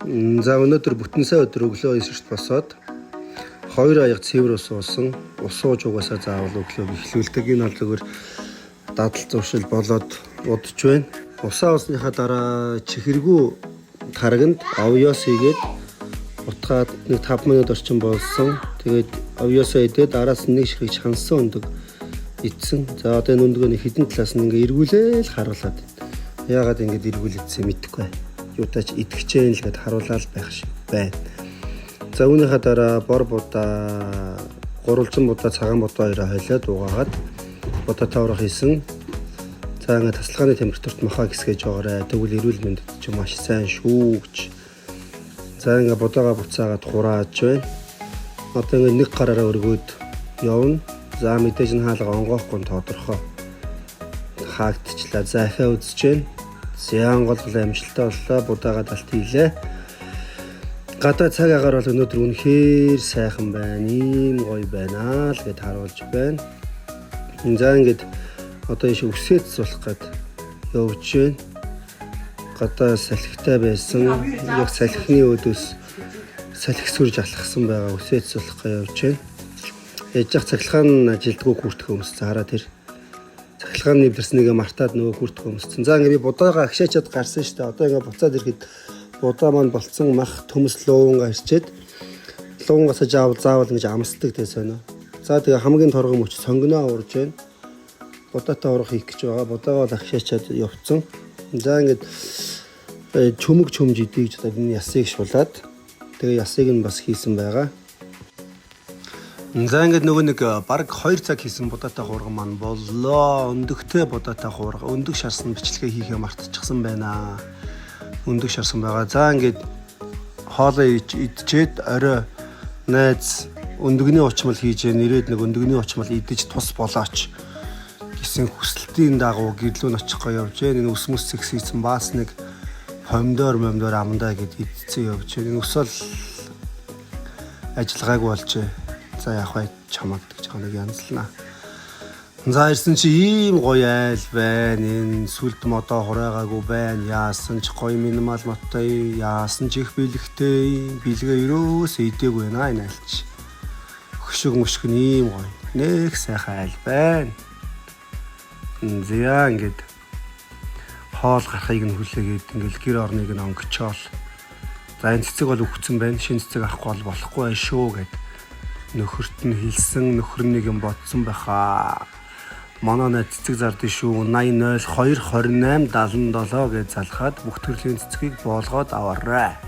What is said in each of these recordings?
За өнөөдөр бүтэн сая өдөр өглөө 9-т босоод 2 аяга цэвэр ус уусан. Ус ууж угаасаа заавал өглөөг эхлүүлдэг. Энэ бол зөвхөн дадал зуршил болоод удаж байна. Усаа уусныхаа дараа чихэргүй тарагнд овёс хийгээд утгаад нэг 5 минут орчим болсон. Тэгээд овёсоо идээд араас нь нэг ширхэг чансан өндөг идсэн. За одоо энэ өндгөө хідэн талаас нь ингээ эргүүлээл харуулад. Яагаад ингэж эргүүлээдсэн мэдэхгүй. Юутаач идэвчэн л гэд харуулаад байх шиг байна. За үүнийхээ дараа бор будаа, гурвалжин будаа, цагаан будаа хоёроо хойлоод угаагаад будаа таврах хийсэн. За ингээд тасалгааны температурт махаа гисгэж байгаарэ. Тэгвэл эрүүл мэндэд ч маш сайн шүү гэж. За ингээд будаага буцаагаад хурааж байна. Одоо ингээд нэг гараараа өргөөд явна. За мэдээж нь хаалга онгоохгүй тодорхой. Хаагдчихлаа. За ахаа үзэж байна. Зяан голгол амжилттай боллоо. Будаага далт хийлээ. Гадаа цаг агаар бол өнөөдөр үнэхээр сайхан байна. Ийм гоё байна л гэд харуулж байна. За ингээд одоо иш өсөөд суулах гээд явж байна. Гадаа салхитай байсан. Яг салхины өөдөөс салхи сүрж алхсан байгаа. Өсөөд суулах гээд явж байна. Ээж ах цахилгаан ажилдгуу хүртэх өмссөн. Хараа тэр цахилгаан нэвдэрснийгээ мартаад нөгөө хүртэх өмссөн. За ингээд би будаага агшаачаад гарсан шүү дээ. Одоо ингээд буцаад ирэхэд будаа маань болцсон мах төмс луунга ирчээд луунгаас заавал ингэж амсдаг дээ сонио. За тэгээ хамгийн торгон мөч сонгоноо урж байна. Будаатай урах хийх гэж байгаа. Будаага агшаачаад явцсан. За ингээд чөмөг чөмж идэе гэж одоо энэ ясыг шулаад тэгээ ясыг нь бас хийсэн байгаа. За ингээд нөгөө нэг баг 2 цаг хийсэн будаатай хуурган маань боллоо. Өндөгтэй будаатай хуурга, өндөг шарсан бичлэгээ хийхээ мартчихсан байна. Өндөг шарсан байгаа. За ингээд хоолоо идчихэд орой найз өндөгний учмал хийж нэрээд нэг өндөгний учмал идэж тус болооч гэсэн хүсэлтийн дагуу гэрлүүн очихгоо явж байна. Энэ ус мөс зэгсийсэн баас нэг помидор амандаа гэд идцэн явж байна. Энэ ус бол ажиллагаагүй болжээ. За яг бай чамд гэж нэг янзлаа. За ирсэн чи ийм гоё айл байна. Энэ сүлд модоо хураагаагүй байна. Яасан ч гоё минимал моттой, яасан ч их бэлэгтэй. Бэлгээ өрөөс идээгүй байна энэ айлч. Хөшөг мөшг нь ийм гоё. Нэг сайхан айл байна. Зя ингээд хоол гарахыг нь хүлээгээд ингээд гэр орныг нь онгочоол. За энэ цэцэг бол өгцөн байна. Шинэ цэцэг авахгүй бол болохгүй байх шүү гэд нөхөрт нь хэлсэн. Нөхөр нэг юм бодсон байхаа. Манай найз цэцэг зардсан шүү. 800228 77 гэж залхаад бүх төрлийн цэцгийг боолгоод аваарай.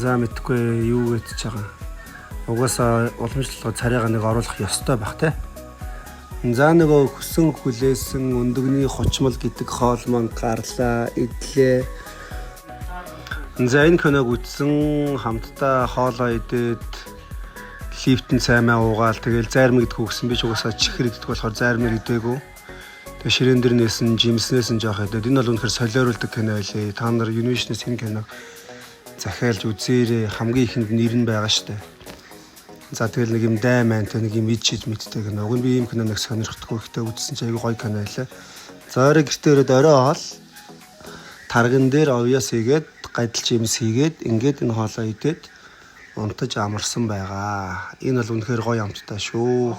За мэдгүй юу гэж байгаа. Угаасаа уламжлалгаа царайгаа нэг оруулах ёстой байх те. За нөгөө хөсөн хүлээсэн өндөгний хочмол гэдэг хоол маань гарлаа, идлээ. За энэ киног үзсэн хамтдаа хоолоо идээд лифтэн цаймаа уугаал тэгэл зайрмаг идэх үгсэн би ч угаасаа чихэр идэх болохоор зайрмаг идээгүй. Тэгээ ширээн дэрнээс нь жимснээс нь жоох идээд энэ бол үнэхээр солиоруулдаг кино байлээ. Та нар Univision-ээс энэ киног захиалж үзээрэй. Хамгийн ихэнд нэр нь байгаа штэ. За тэгэл нэг юм дайман тэ нэг юм идчиж мэдтэй кино. Уг нь би ийм кино нэг сонирхдаггүй ихтэй үзсэн чи айгүй гоё кино байлаа. За орой гэртээ өрөөд орой хоол тарган дээр овёс хийгээд гадал жимс хийгээд ингээд энэ хоолоо идээд унтаж амарсан байгаа. Энэ бол үнэхээр гоё амттай шүү.